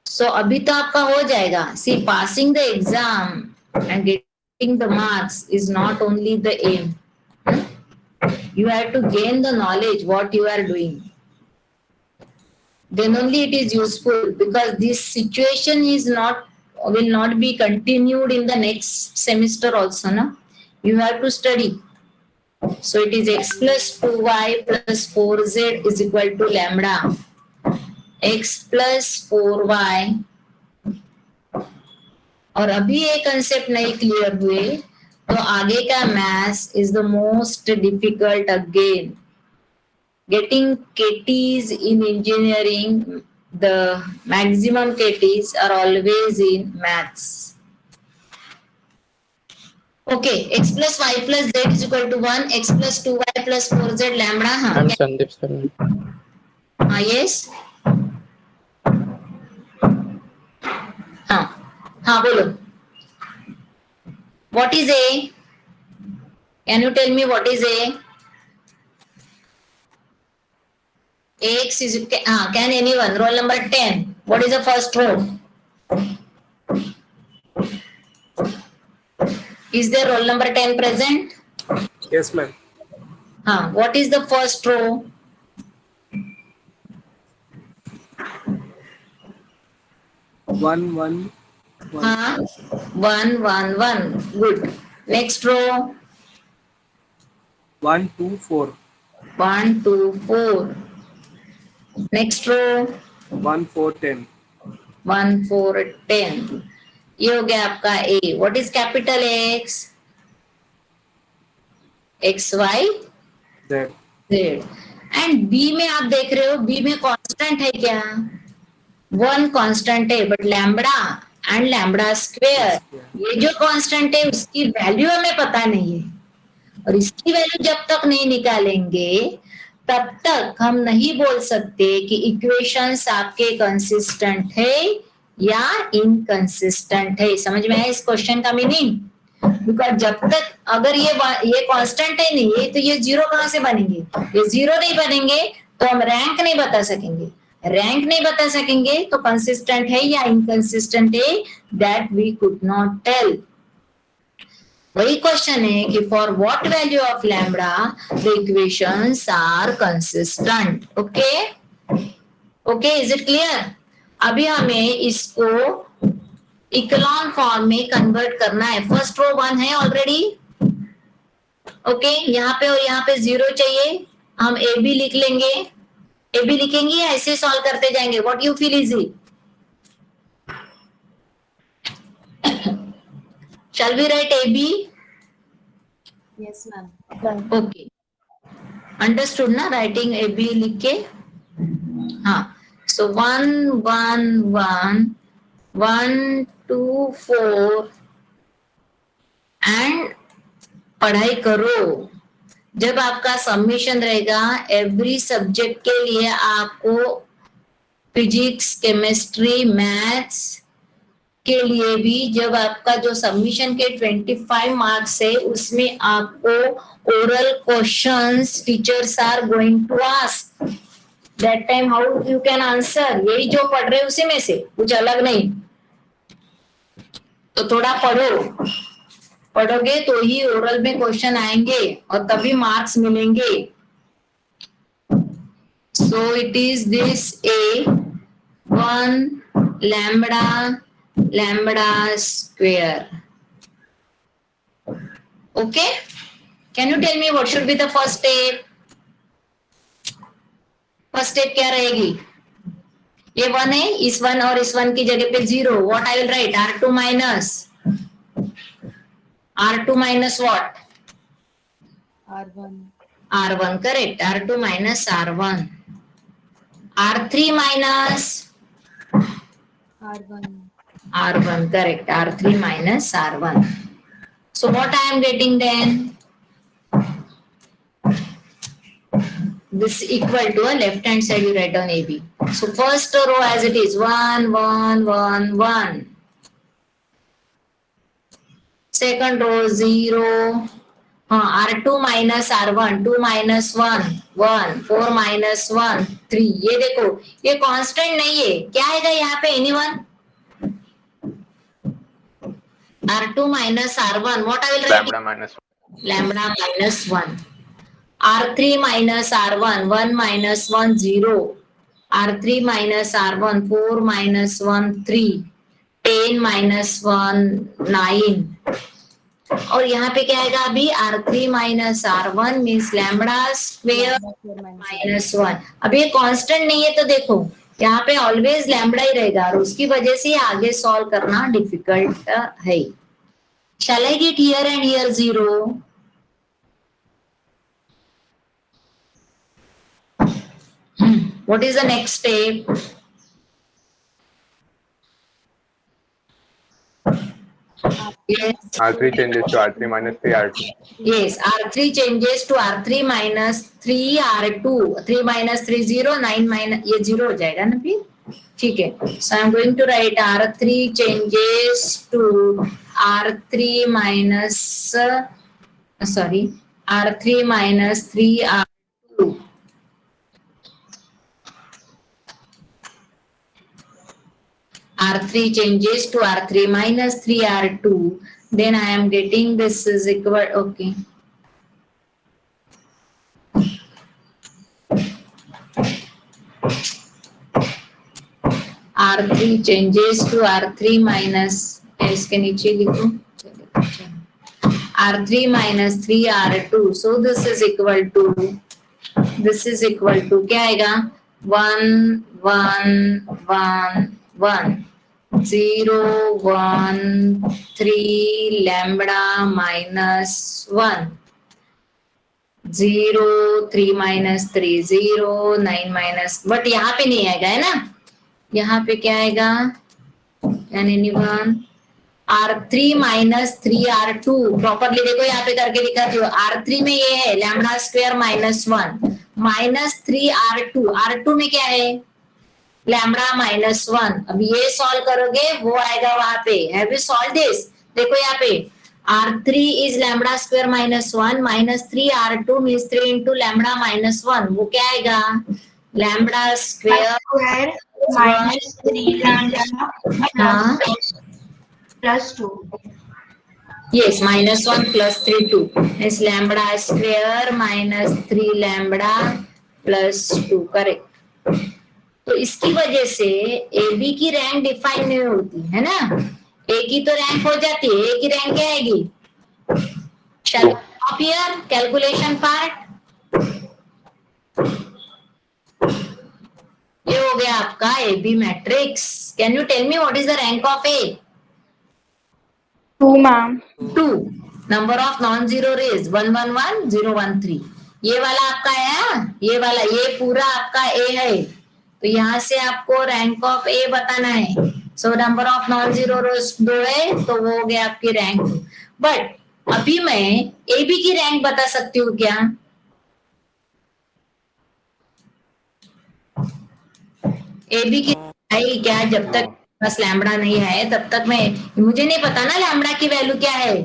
So अभी तो आपका हो जाएगा। See, passing the exam and getting the marks is not only the aim. You have to gain the knowledge what you are doing. Then only it is useful, because this situation will not be continued in the next semester also, no? You have to study. So it is x plus 2y plus 4z is equal to lambda. X plus 4y, और अभी ये concept नहीं clear हुए तो आगे का maths is the most difficult again. Getting KTs in engineering, the maximum KTs are always in maths. Okay, x plus y plus z is equal to 1, x plus 2y plus 4z lambda. I'm Sandeep sir. हाँ, yes. हाँ बोलो। What is A? Can you tell me what is A? Ax is, can anyone? Roll number 10. What is the first row? Is there roll number 10 present? Yes, ma'am. What is the first row? 1, 1, 1. 1, 1, 1. Good. Next row. 1, 2, 4. 1, 2, 4. Next row. 1, 4, 10. 1, 4, 10. ये हो गया आपका A. What is capital X? X, Y, Z. Z. And B में आप देख रहे हो, B में कांस्टेंट है क्या? 1 कांस्टेंट है, but lambda and lambda square, ये जो कांस्टेंट है उसकी वैल्यू हमें पता नहीं है, और इसकी वैल्यू जब तक नहीं निकालेंगे तब तक हम नहीं बोल सकते कि इक्वेशंस आपके कंसिस्टेंट है या इनकंसिस्टेंट है. समझ में आया इस क्वेश्चन का मीनिंग? बिकॉज जब तक अगर ये कांस्टेंट है नहीं, तो ये जीरो कहां से बनेंगे? ये जीरो नहीं बनेंगे तो हम रैंक नहीं बता सकेंगे. रैंक नहीं बता सकेंगे तो कंसिस्टेंट है या इनकंसिस्टेंट है, that we could not tell. वही क्वेश्चन है कि for what value of lambda the equations are consistent. Okay okay, is it clear? अभी हमें इसको इक्लोन फॉर्म में कन्वर्ट करना है. फर्स्ट रो 1 है ऑलरेडी. ओके, यहाँ पे और यहाँ पे 0 चाहिए. हम ए बी लिख लेंगे. ए बी लिखेंगे या ऐसे सॉल्व करते जाएंगे? What you feel easy? Shall we write AB? Yes, ma'am. Okay. Understood ना? Writing AB लिख के. So 1, 1, 1, 1, 2, 4 and पढ़ाई करो. जब आपका सबमिशन रहेगा एवरी सब्जेक्ट के लिए, आपको फिजिक्स, केमिस्ट्री, मैथ्स के लिए भी जब आपका जो सबमिशन के 25 मार्क्स है उसमें आपको oral questions teachers are going to ask. That time how you can answer? यही जो पढ़ रहे उसी में से, कुछ अलग नहीं. तो थोड़ा पढ़ो. पढ़ोगे तो ही ओरल में क्वेश्चन आएंगे और तभी मार्क्स मिलेंगे. So it is this A 1 lambda square. Okay, can you tell me what should be the first step? First step क्या रहेगी? ये 1 है, इस 1 और इस 1 की जगह पे 0. What I will write? R2 minus what? R1. R1, correct. R2 minus R1. R3 minus R1. R1, correct. R3 minus R1. So what I am getting then? This equal to a left hand side you write on AB. So first row as it is 1, 1, 1, 1. Second row 0. R2 minus R1, 2 minus 1, 1, 4 minus 1, 3. ये देखो, ये constant नहीं है. क्या आएगा यहाँ पे? Anyone? R2 minus R1. What I will write? Lambda minus 1. R3 minus R1, 1 minus 1, 0. R3 minus R1, 4 minus 1, 3. 10 minus 1, 9. और यहाँ पे क्या आएगा अभी? R3 minus R1 means lambda square minus 1. अब ये कांस्टेंट नहीं है तो देखो यहाँ पे ऑलवेज लैम्बडा ही रहेगा और उसकी वजह से आगे सॉल्व करना डिफिकल्ट है. Shall I get here and here 0? What is the next step? Yes. R3 changes to R3 minus 3 R2. Yes, R3 changes to R3 minus 3 R2. 3 minus 3 0, 9 minus ये 0 हो जाएगा ना फिर. ठीक है. So I am going to write R3 changes to R3 minus R3 minus 3 R2. R3 changes to R3 minus 3R2. Then I am getting this is equal, okay. R3 changes to R3 minus, इसके नीचे लिखो, R3 minus 3R2. So this is equal to क्या आएगा? 1 1 1 1 0 1 3 lambda minus 1 0 3 minus 3 0 9 minus, but यहाँ पे नहीं आएगा, है ना? यहाँ पे क्या आएगा? anyone? R3 minus 3R2 properly देखो यहाँ पे करके दिखाती हूँ. R3 में ये है lambda square minus 1 minus 3R2. R2 में क्या है? Lambda minus 1. अब ये सॉल्व करोगे वो आएगा वहां पे. Have you solve this? देखो यहाँ पे R3 is lambda square minus 1 minus 3R2 means 3 into lambda minus 1. वो क्या आएगा? lambda square minus 3 lambda plus 2. Yes, minus 1 plus 3 2. Is lambda square minus 3 lambda plus 2. Correct. तो इसकी वजह से AB की रैंक डिफाइन नहीं होती है ना. A की तो रैंक हो जाती है. A की रैंक क्या आएगी? Shall stop here calculation part. ये हो गया आपका AB matrix. Can you tell me what is the rank of A? 2 ma'am. 2. Number of non-zero rays 1 1 1 0 1 3. ये वाला आपका है, ये वाला, ये पूरा आपका A है. तो यहाँ से आपको रैंक ऑफ A बताना है. So number of non zero रोज 2 है, तो वो हो गया आपकी रैंक. बट अभी मैं AB की रैंक बता सकती हूँ क्या? AB की है क्या? जब तक बस लैम्बडा नहीं है तब तक मुझे नहीं पता ना लैम्बडा की वैल्यू क्या है.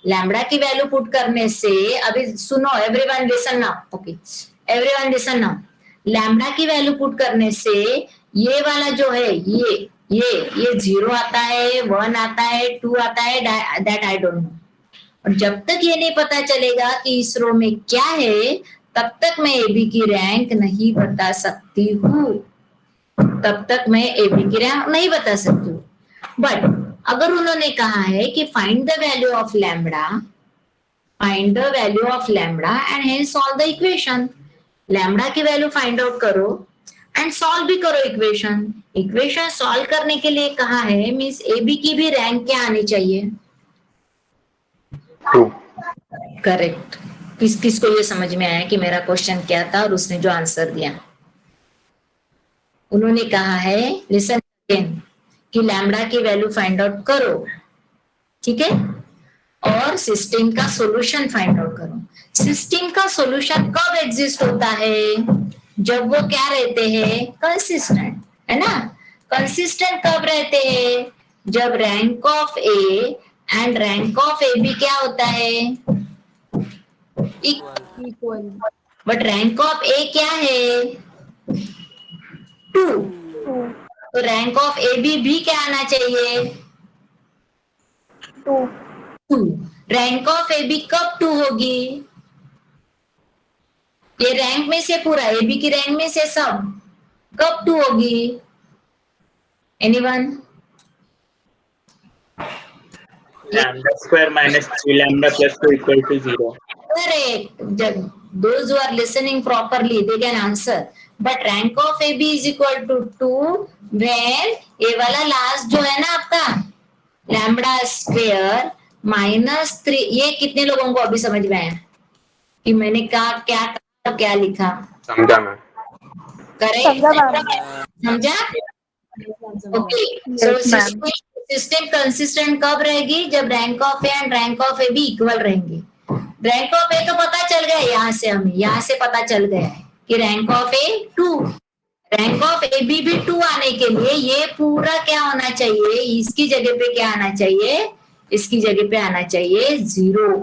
लैम्बडा की वैल्यू पुट करने से, अभी सुनो everyone listen now. Okay everyone listen now. Lambda की वैल्यू पुट करने से ये वाला जो है ये 0 आता है, 1 आता है, 2 आता है, दैट आई डोंट नो. और जब तक ये नहीं पता चलेगा कि इस रो में क्या है तब तक मैं AB की रैंक नहीं बता सकती हूँ. तब तक मैं AB की रैंक नहीं बता सकती हूँ. बट अगर उन्होंने कहा है कि find the value of lambda, find the value of lambda and hence solve the equation. Lambda की वैल्यू फाइंड आउट करो एंड सॉल्व भी करो इक्वेशन. इक्वेशन सॉल्व करने के लिए कहा है मींस AB की भी रैंक क्या आनी चाहिए? 2. करेक्ट. किसको ये समझ में आया कि मेरा क्वेश्चन क्या था और उसने जो आंसर दिया? उन्होंने कहा है लिसन अगेन कि लैम्बडा की वैल्यू फाइंड आउट करो, ठीक है, और सिस्टम का सॉल्यूशन फाइंड आउट करो. सिस्टम का सॉल्यूशन कब एग्जिस्ट होता है? जब वो क्या रहते हैं? कंसिस्टेंट, है ना. कंसिस्टेंट कब रहते हैं? जब rank of A and rank of AB क्या होता है? Equal. But rank of A क्या है? 2. तो रैंक ऑफ AB भी क्या आना चाहिए? 2. रैंक ऑफ AB कब 2 होगी? ये रैंक में से पूरा AB की रैंक में से सब कब 2 होगी? Anyone? lambda square minus 3 lambda plus 2 equal to 0. Correct. Those who are listening properly, they can answer. But rank of AB is equal to 2 when ये वाला लास्ट जो है ना आपका lambda square minus 3. ये कितने लोगों को अभी समझ में आया कि मैंने क्या लिखा? समझा मैं. करेक्ट. समझा? ओके. सो सिस्टम कंसिस्टेंट कब रहेगी? जब rank of A and rank of A भी इक्वल रहेंगे. रैंक ऑफ ए तो पता चल गया, यहाँ से पता चल गया है कि rank of A 2. Rank of A B भी 2 आने के लिए ये पूरा क्या होना चाहिए? इसकी जगह पे क्या आना चाहिए? इसकी जगह पे आना चाहिए 0.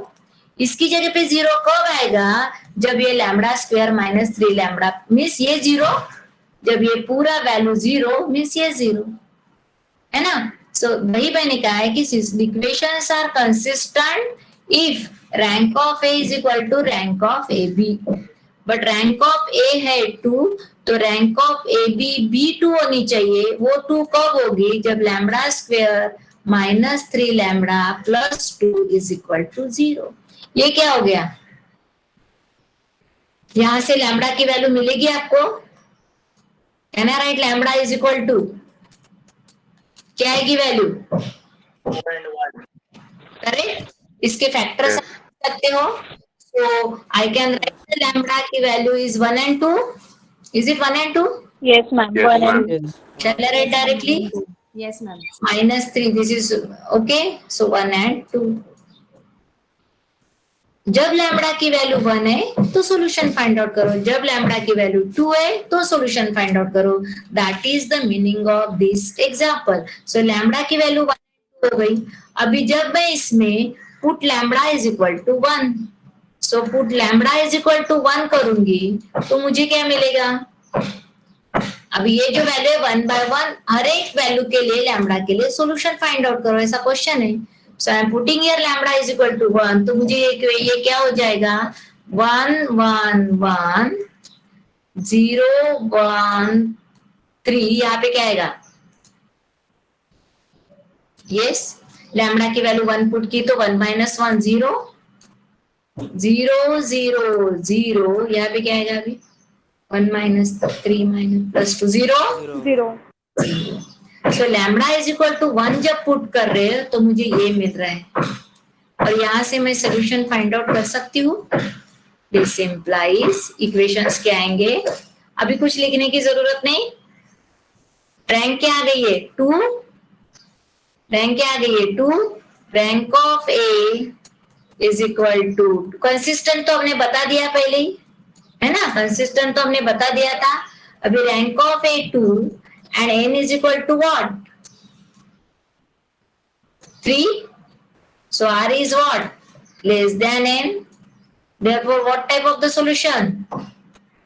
इसकी जगह पे 0 कब आएगा? जब ये lambda square minus 3 lambda means ये 0. जब ये पूरा वैल्यू 0 मीन्स ये 0. है ना. सो वही मैंने कहा है कि equations are consistent if rank of A is equal to rank of A B. But rank of A है 2, तो रैंक ऑफ ए बी भी 2 होनी चाहिए. वो 2 कब होगी? जब lambda square -3 lambda plus 2 is equal to 0. ये क्या हो गया? यहां से लैम्बडा की वैल्यू मिलेगी आपको. Can I write lambda is equal to, क्या आएगी वैल्यू? करेक्ट. इसके फैक्टर सकते हो. So I can write lambda की value is 1 and 2. Is it 1 and 2? Yes, ma'am. Yes, One ma'am. and Shall I write directly? Yes, ma'am. -3. This is okay. So 1 and 2. जब lambda की value 1 है तो solution find out करो. जब lambda की value 2 है तो सॉल्यूशन फाइंड आउट करो. That is the meaning of this example. So lambda की वैल्यू 1 हो गई. अभी जब मैं इसमें put lambda is equal to 1, so put lambda is equal to 1 करूंगी तो मुझे क्या मिलेगा? अभी ये जो वैल्यू है 1/1, हर एक वैल्यू के लिए लैम्बडा के लिए सॉल्यूशन फाइंड आउट करो, ऐसा क्वेश्चन है. So I am putting here lambda is equal to 1. तो मुझे ये क्या हो जाएगा? 1 1 1 0 1 3. यहाँ पे क्या आएगा? यस, लैम्बडा की वैल्यू 1 पुट की तो 1 - 1 0 0 0 0. यहाँ पे क्या आएगा? अभी 1 - 3 - +2 0 zero. So lambda is equal to 1 जब पुट कर रहे हो तो मुझे ये मिल रहा है. और यहां से मैं सोल्यूशन फाइंड आउट कर सकती हूँ. दिस इंप्लाइज इक्वेशंस क्या आएंगे? अभी कुछ लिखने की जरूरत नहीं. रैंक क्या आ गई है? 2. रैंक क्या आ गई है? 2. Rank of A is equal to, consistent तो हमने बता दिया पहले ही, है ना. कंसिस्टेंट तो हमने बता दिया था. अभी rank of A 2 and n is equal to what? 3. So r is what? Less than n. Therefore, what type of the solution?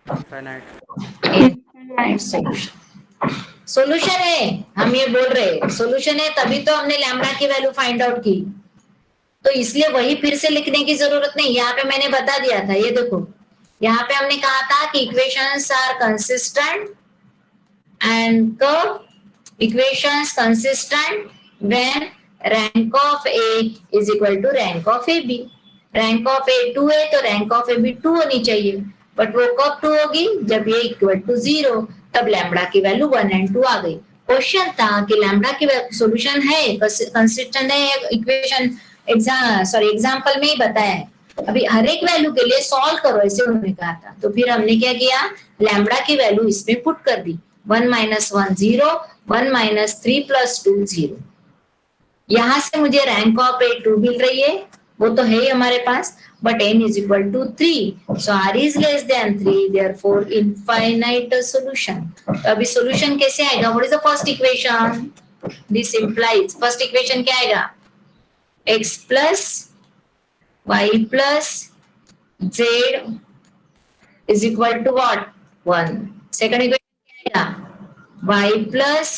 Infinite solution. Solution है, हम ये बोल रहे हैं solution है, तभी तो हमने लैम्बडा की वैल्यू फाइंड आउट की. तो इसलिए वही फिर से लिखने की जरूरत नहीं. यहाँ पे मैंने बता दिया था. ये देखो, यहाँ पे हमने कहा था कि equations are consistent and curve equations consistent when rank of A is equal to rank of AB. rank of A 2 है तो rank of AB 2 होनी चाहिए. बट वो कब 2 होगी? जब ये इक्वल टू 0, तब लैम्बडा की वैल्यू 1 and 2 आ गई. क्वेश्चन था कि लैम्बडा की सॉल्यूशन है, कंसिस्टेंट है. इक्वेशन एग्जाम्पल में ही बताया है. अभी हर एक वैल्यू के लिए सॉल्व करो, ऐसे उन्होंने कहा था. तो फिर हमने क्या किया? लैम्बडा की वैल्यू इसमें पुट कर दी. 1 - 1 0, 1 - 3 + 2 0. यहां से मुझे रैंक ऑफ ए 2 मिल रही है, वो तो है ही हमारे पास. But n is equal to 3, so r is less than 3, therefore infinite solution. तो अभी सॉल्यूशन कैसे आएगा? What is the first equation? This implies first equation क्या आएगा? x plus y plus z is equal to what? 1. Second equation y plus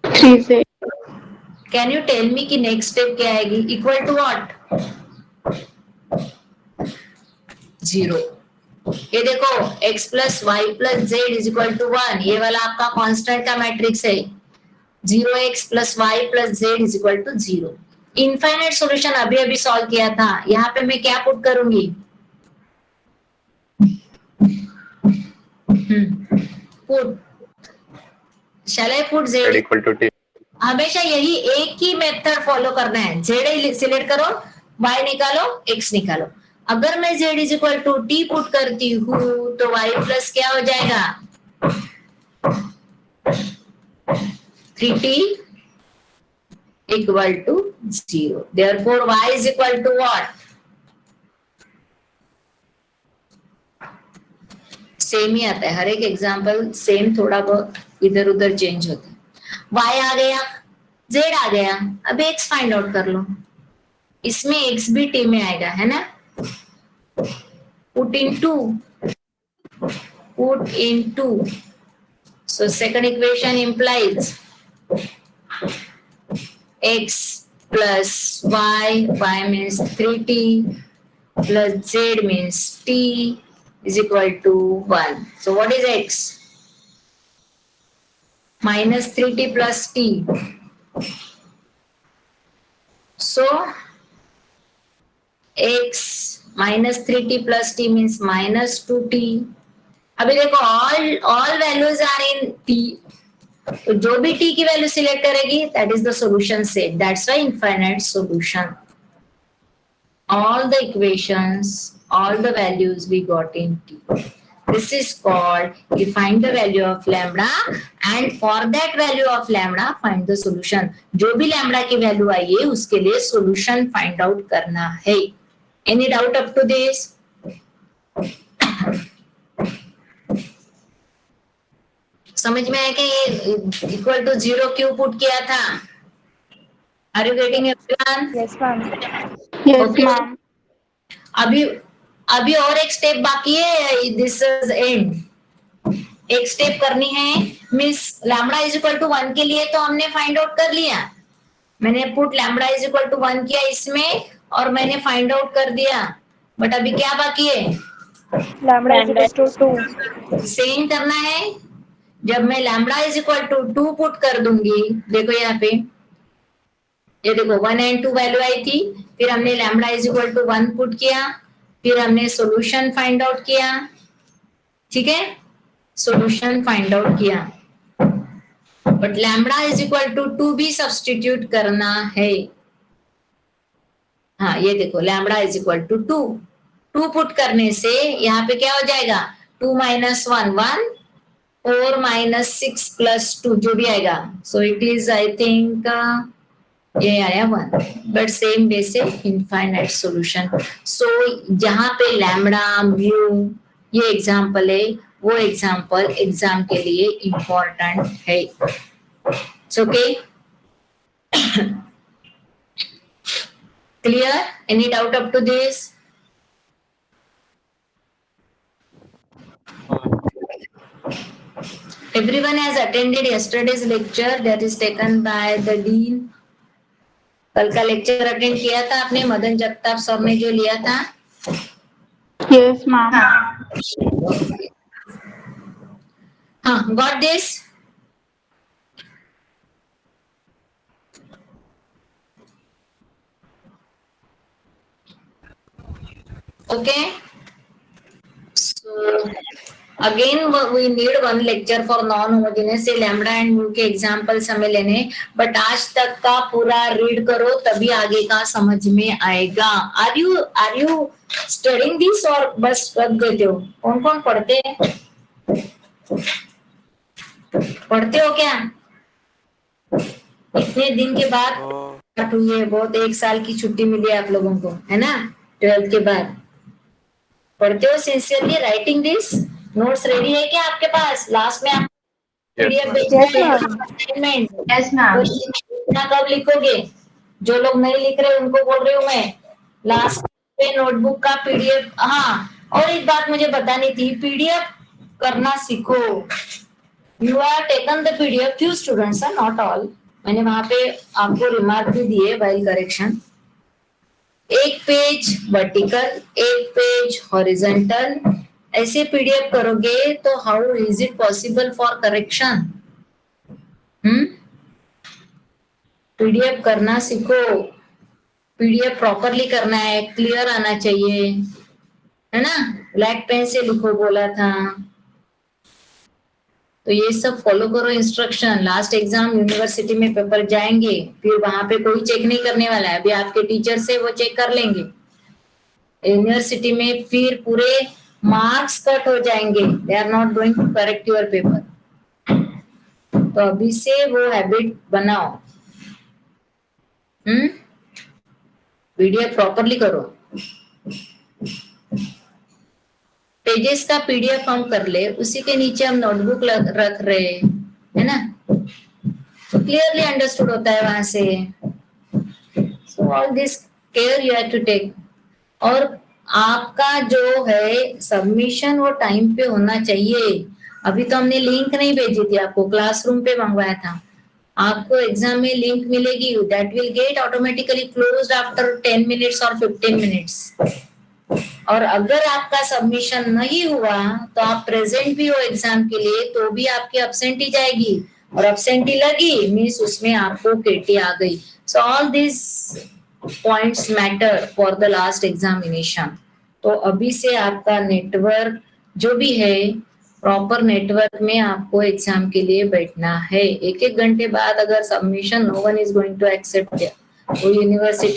3z. Can you tell me कि next step क्या आएगी? Equal to what? 0. ये देखो, x plus y plus z is equal to 1. ये वाला आपका constant का matrix है. 0x plus y plus z is equal to 0. Infinite solution अभी अभी सॉल्व किया था. यहाँ पे मैं क्या पुट करूंगी? Put, shall I put z equal to t. हमेशा यही एक ही मेथड फॉलो करना है. z सिलेक्ट करो, y निकालो, x निकालो. अगर मैं z is equal to t put करती हूँ तो y प्लस क्या हो जाएगा? 3t equal to 0. Therefore y is equal to what? Same ही आता है. हर एक एग्जाम्पल सेम, थोड़ा बहुत इधर उधर चेंज होता है. y आ गया, z आ गया. अब x फाइंड आउट कर लो. इसमें x भी t में आएगा, है ना. put in 2. So second equation implies x plus y, y means 3t plus z means t is equal to 1. So what is x? Minus 3t plus t. So x minus 3t plus t means minus 2t. अभी देखो all values are in t. तो जो भी t की value select करेगी that is the solution set. That's why infinite solution. All the equations, all the values we got in t. This is called, you find the value of lambda and for that value of lambda find the solution. जो भी lambda की value आई है उसके लिए solution find out करना है. Any doubt up to this? समझ में आया कि ये इक्वल टू 0 क्यों पुट किया था? Are you getting everyone? Yes, ma'am. Yes, Okay. ma'am. अभी और एक स्टेप बाकी है. This is end. एक स्टेप करनी है. Miss lambda is equal to 1 के लिए तो हमने फाइंड आउट कर लिया. मैंने put lambda is equal to 1 किया इसमें और मैंने फाइंड आउट कर दिया. बट अभी क्या बाकी है? Lambda is equal to 2. Same करना है. जब मैं lambda is equal to 2 put कर दूंगी, देखो यहाँ पे ये देखो 1 and 2 वैल्यू आई थी. फिर हमने lambda is equal to 1 put किया. फिर हमने सॉल्यूशन फाइंड आउट किया. ठीक है, सॉल्यूशन फाइंड आउट किया. But lambda is equal to 2 भी सब्स्टिट्यूट करना है. हाँ ये देखो lambda is equal to 2 put करने से यहाँ पे क्या हो जाएगा? 2 minus 1 1 4 minus 6 plus 2 जो भी आएगा. So it is I think ये आया 1. बट सेम वे से इनफाइनाइट सॉल्यूशन. सो जहां पे लैम्बडा म्यू ये एग्जांपल है, वो एग्जांपल एग्जाम के लिए इंपॉर्टेंट है. Okay, clear? Any doubt up to this? Everyone has attended yesterday's lecture that is taken by the dean. कल का लेक्चर अटेंड किया था आपने? मदन जगताप सर ने जो लिया था. Yes, ma'am. हाँ, got this? Okay. So again we need one lecture for non-homogeneous. से लैम्बडा एंड म्यू के एग्जांपल्स हमें लेने. बट आज तक का पूरा रीड करो तभी आगे का समझ में आएगा. आर यू स्टडिंग दिस और बस रख देते हो? कौन कौन पढ़ते हैं? पढ़ते हो क्या? इतने दिन के बाद हुई है, बहुत 1 साल की छुट्टी मिली है आप लोगों को, है ना? 12th के बाद पढ़ते हो sincerely? Writing this notes ready है क्या आपके पास? लास्ट में आप पीडीएफ असाइनमेंट. Yes, ma'am. इतना कब लिखोगे? जो लोग नहीं लिख रहे उनको बोल रही हूँ मैं, लास्ट पे नोटबुक का पीडीएफ. हाँ, और एक बात मुझे बतानी थी, पीडीएफ करना सीखो. You are taken the PDF, few students are not all. मैंने वहां पे आपको रिमार्क भी दिए while correction. 1 page vertical, 1 page horizontal. ऐसे पीडीएफ करोगे तो how is it possible for correction? PDF करना सीखो. पीडीएफ प्रॉपरली करना है, क्लियर आना चाहिए, है ना? ब्लैक पेन से लिखो बोला था. तो ये सब फॉलो करो इंस्ट्रक्शन. लास्ट एग्जाम यूनिवर्सिटी में पेपर जाएंगे, फिर वहां पे कोई चेक नहीं करने वाला है. अभी आपके टीचर से वो चेक कर लेंगे. यूनिवर्सिटी में फिर पूरे मार्क्स कट हो जाएंगे. They are not going to correct your paper. तो अभी से वो हैबिट बनाओ. पीडीएफ प्रॉपरली करो. पेजेस का पीडीएफ हम कर ले, उसी के नीचे हम नोटबुक रख रहे, है ना? तो क्लियरली अंडरस्टूड होता है वहां से. So all this care you have to take. और आपका जो है सबमिशन वो टाइम पे होना चाहिए. अभी तो हमने लिंक नहीं भेजी थी आपको, क्लासरूम पे मंगवाया था. आपको एग्जाम में लिंक मिलेगी, that will get automatically closed after 10 minutes और 15 मिनट्स। और अगर आपका सबमिशन नहीं हुआ तो आप प्रेजेंट भी हो एग्जाम के लिए तो भी आपकी अब्सेंटी जाएगी, और अब्सेंटी लगी मीन्स उसमें आपको केटी आ गई। सो all this points matter for the last examination. तो अभी से आपका नेटवर्क जो भी है प्रॉपर नेटवर्क में आपको एग्जाम के लिए बैठना है। एक घंटे बाद अगर submission no one is going to accept, तो यूनिवर्सिटी